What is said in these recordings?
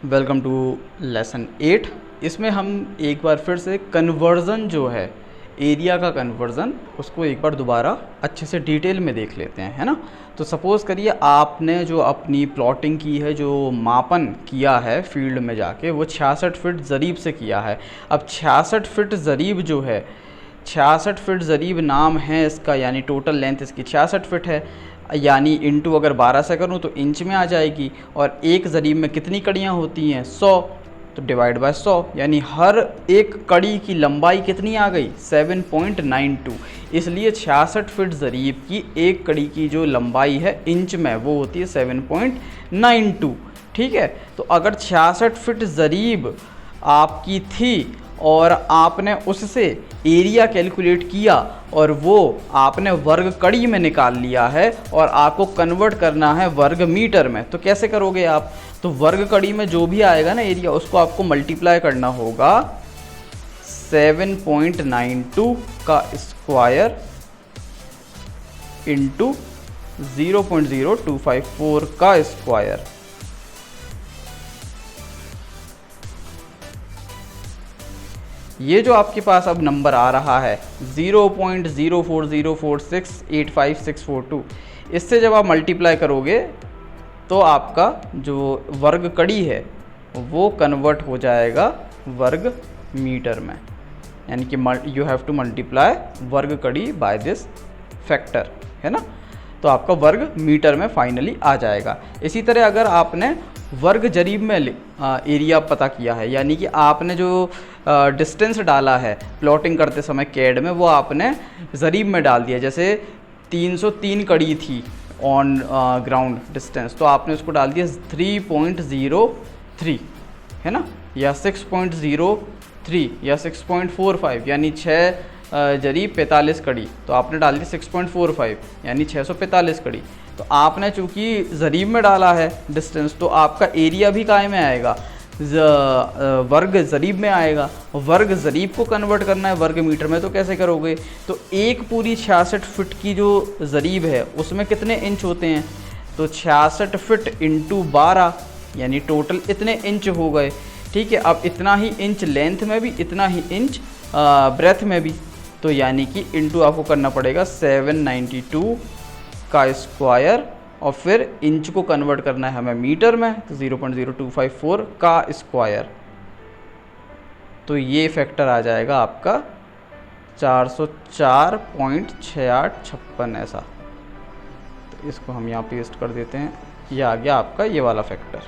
Welcome to lesson 8। इसमें हम एक बार फिर से कन्वर्ज़न जो है एरिया का कन्वर्ज़न उसको एक बार दोबारा अच्छे से डिटेल में देख लेते हैं, है ना। तो सपोज़ करिए आपने जो अपनी प्लॉटिंग की है, जो मापन किया है फील्ड में जाके, वो 66 फीट ज़रीब से किया है। अब 66 फीट ज़रीब जो है, 66 फीट ज़रीब नाम है इसका, यानी टोटल लेंथ इसकी 66 फीट है, यानी इंटू अगर 12 से करूँ तो इंच में आ जाएगी। और एक ज़रीब में कितनी कड़ियाँ होती हैं? 100, तो डिवाइड बाय 100, यानी हर एक कड़ी की लंबाई कितनी आ गई? 7.92। इसलिए 66 फीट ज़रीब की एक कड़ी की जो लंबाई है इंच में, वो होती है 7.92। ठीक है, तो अगर 66 फीट ज़रीब आपकी थी और आपने उससे एरिया कैलकुलेट किया और वो आपने वर्ग कड़ी में निकाल लिया है और आपको कन्वर्ट करना है वर्ग मीटर में, तो कैसे करोगे आप? तो वर्ग कड़ी में जो भी आएगा ना एरिया, उसको आपको मल्टीप्लाई करना होगा 7.92 का स्क्वायर इंटू 0.0254 का स्क्वायर। ये जो आपके पास अब नंबर आ रहा है 0.0404685,642, इससे जब आप मल्टीप्लाई करोगे तो आपका जो वर्ग कड़ी है वो कन्वर्ट हो जाएगा वर्ग मीटर में, यानी कि यू हैव टू मल्टीप्लाई वर्ग कड़ी बाय दिस फैक्टर, है ना। तो आपका वर्ग मीटर में फाइनली आ जाएगा। इसी तरह अगर आपने वर्ग जरीब में एरिया पता किया है, यानी कि आपने जो डिस्टेंस डाला है प्लॉटिंग करते समय कैड में, वो आपने ज़रीब में डाल दिया। जैसे 303 कड़ी थी ऑन ग्राउंड डिस्टेंस, तो आपने उसको डाल दिया 3.03, है ना, या 6.03 या 6.45, यानी 6 जरीब 45 कड़ी, तो आपने डाल दी 6.45 यानी 645 कड़ी। तो आपने चूँकि ज़रीब में डाला है डिस्टेंस, तो आपका एरिया भी काय में आएगा? वर्ग ज़रीब में आएगा। वर्ग ज़रीब को कन्वर्ट करना है वर्ग मीटर में, तो कैसे करोगे? तो एक पूरी 66 फीट की जो ज़रीब है उसमें कितने इंच होते हैं? तो 66 फीट इंटू 12, यानी टोटल इतने इंच हो गए। ठीक है, अब इतना ही इंच लेंथ में भी, इतना ही इंच ब्रेथ में भी, तो यानी कि इंटू आपको करना पड़ेगा 792 का स्क्वायर, और फिर इंच को कन्वर्ट करना है हमें मीटर में, तो 0.0254 का स्क्वायर। तो ये फैक्टर आ जाएगा आपका 404.6856 ऐसा। तो इसको हम यहाँ पेस्ट कर देते हैं, ये आ गया आपका ये वाला फैक्टर।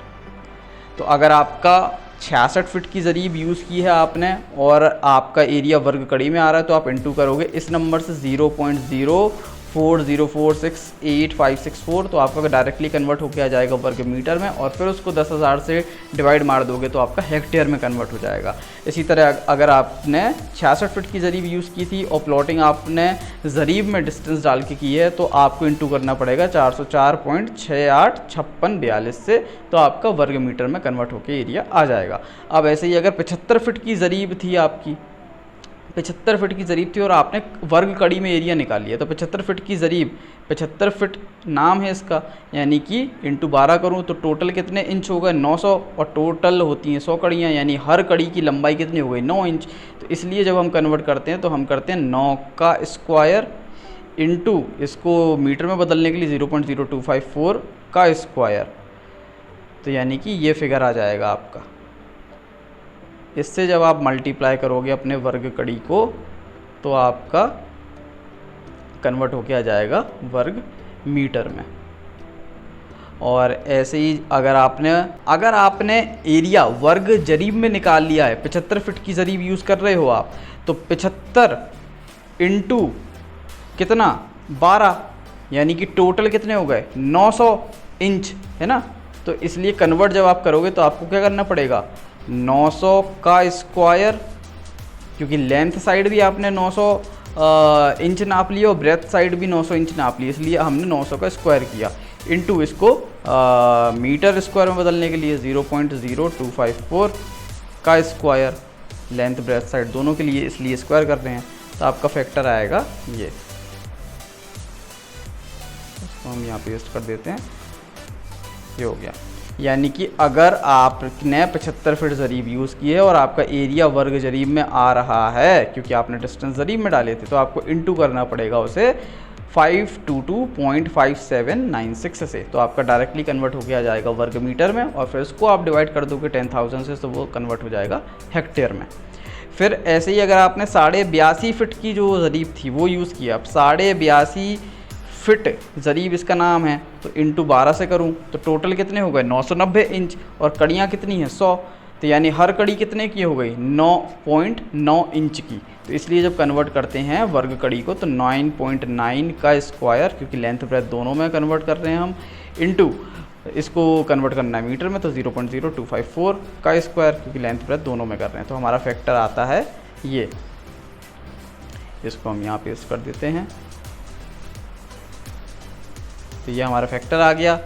तो अगर आपका 66 फीट की ज़रीब यूज़ की है आपने और आपका एरिया वर्ग कड़ी में आ रहा है, तो आप इंटू करोगे इस नंबर से 0.040468564, तो आपका डायरेक्टली कन्वर्ट होकर आ जाएगा वर्ग मीटर में, और फिर उसको 10,000 से डिवाइड मार दोगे तो आपका हेक्टेयर में कन्वर्ट हो जाएगा। इसी तरह अगर आपने 66 फीट की ज़रीब यूज़ की थी और प्लॉटिंग आपने ज़रीब में डिस्टेंस डाल के की है, तो आपको इंटू करना पड़ेगा 404.685642 से, तो आपका वर्ग मीटर में कन्वर्ट होकर एरिया आ जाएगा। अब ऐसे ही अगर 75 फीट की ज़रीब थी आपकी, 75 फीट की ज़रीब थी और आपने वर्ग कड़ी में एरिया निकाल लिया, तो 75 फीट की ज़रीब, 75 फीट नाम है इसका, यानी कि इंटू 12 करूँ तो टोटल कितने इंच हो गए? 900, और टोटल होती हैं 100 कड़ियाँ, यानी हर कड़ी की लंबाई कितनी हो गई? 9 इंच। तो इसलिए जब हम कन्वर्ट करते हैं तो हम करते हैं 9 का स्क्वायर इंटू इसको मीटर में बदलने के लिए 0.0254 का स्क्वायर, तो यानी कि ये फिगर आ जाएगा आपका। इससे जब आप मल्टीप्लाई करोगे अपने वर्ग कड़ी को, तो आपका कन्वर्ट होके आ जाएगा वर्ग मीटर में। और ऐसे ही अगर आपने एरिया वर्ग जरीब में निकाल लिया है, 75 फीट की ज़रीब यूज़ कर रहे हो आप, तो 75 इंटू कितना? 12, यानी कि टोटल कितने हो गए? 900 इंच, है ना। तो इसलिए कन्वर्ट जब आप करोगे तो आपको क्या करना पड़ेगा? 900 का स्क्वायर, क्योंकि लेंथ साइड भी आपने 900 इंच नाप लिया और ब्रेथ साइड भी 900 इंच नाप ली, इसलिए हमने 900 का स्क्वायर किया, इंटू इसको मीटर स्क्वायर में बदलने के लिए 0.0254 का स्क्वायर, लेंथ ब्रेथ साइड दोनों के लिए, इसलिए स्क्वायर कर रहे हैं, तो आपका फैक्टर आएगा ये। इसको हम यहाँ पेस्ट कर देते हैं, ये हो गया। यानी कि अगर आपने 75 फीट ज़रीब यूज़ किए और आपका एरिया वर्ग ज़रीब में आ रहा है, क्योंकि आपने डिस्टेंस ज़रीब में डाले थे, तो आपको इनटू करना पड़ेगा उसे 522.5796 से, तो आपका डायरेक्टली कन्वर्ट होकर आ जाएगा वर्ग मीटर में, और फिर उसको आप डिवाइड कर दोगे 10,000 से, तो वो कन्वर्ट हो जाएगा हेक्टेयर में। फिर ऐसे ही अगर आपने 82.5 फीट की जो ज़रीब थी वो यूज़ किया, अब 82.5 फिट ज़रीब इसका नाम है, तो इंटू 12 से करूँ तो टोटल कितने हो गए 990 इंच, और कड़ियाँ कितनी हैं 100, तो यानी हर कड़ी कितने की हो गई 9.9 इंच की। तो इसलिए जब कन्वर्ट करते हैं वर्ग कड़ी को तो 9.9 का स्क्वायर, क्योंकि लेंथ ब्रेथ दोनों में कन्वर्ट कर रहे हैं हम, इंटू इसको कन्वर्ट करना है मीटर में तो 0.0254 का स्क्वायर, क्योंकि लेंथ ब्रेथ दोनों में कर रहे हैं। तो हमारा फैक्टर आता है ये, इसको हम यहाँ पेस्ट कर देते हैं, तो ये हमारा फैक्टर आ गया।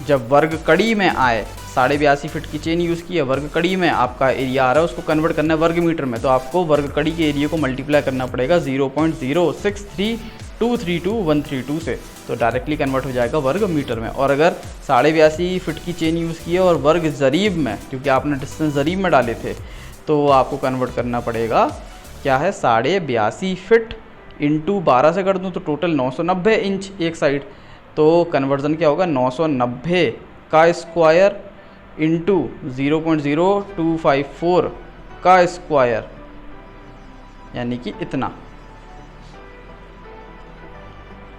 जब वर्ग कड़ी में आए, 82.5 फीट की चेन यूज़ की है, वर्ग कड़ी में आपका एरिया आ रहा है, उसको कन्वर्ट करना है वर्ग मीटर में, तो आपको वर्ग कड़ी के एरिया को मल्टीप्लाई करना पड़ेगा 0.063232 से, तो डायरेक्टली कन्वर्ट हो जाएगा वर्ग मीटर में। और अगर 82.5 फीट की चेन यूज़ की है और वर्ग ज़रीब में, क्योंकि आपने डिस्टेंस ज़रीब में डाले थे, तो आपको कन्वर्ट करना पड़ेगा क्या है 82.5 फीट इंटू 12 से कर दूँ तो टोटल 990 इंच एक साइड, तो कन्वर्जन क्या होगा 990 का स्क्वायर इंटू 0.0254 का स्क्वायर, यानी कि इतना।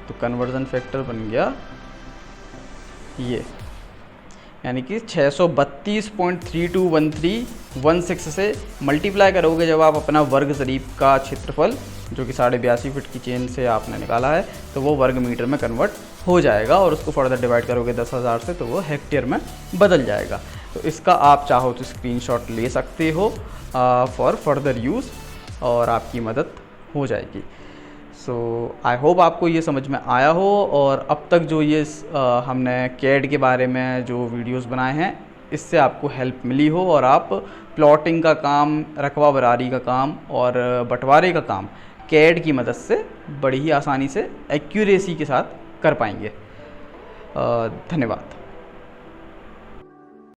तो कन्वर्जन फैक्टर बन गया ये, यानी कि 632.321316 से मल्टीप्लाई करोगे जब आप अपना वर्ग ज़रीब का क्षेत्रफल, जो कि 82.5 फीट की चेन से आपने निकाला है, तो वो वर्ग मीटर में कन्वर्ट हो जाएगा, और उसको फर्दर डिवाइड करोगे 10,000 से तो वो हेक्टेयर में बदल जाएगा। तो इसका आप चाहो तो स्क्रीनशॉट ले सकते हो फॉर फर्दर यूज़, और आपकी मदद हो जाएगी। सो आई होप आपको ये समझ में आया हो, और अब तक जो ये हमने कैड के बारे में जो वीडियोस बनाए हैं, इससे आपको हेल्प मिली हो, और आप प्लॉटिंग का काम, रकबा बरारी का काम और बंटवारे का काम कैड की मदद से बड़ी ही आसानी से एक्यूरेसी के साथ कर पाएंगे। धन्यवाद।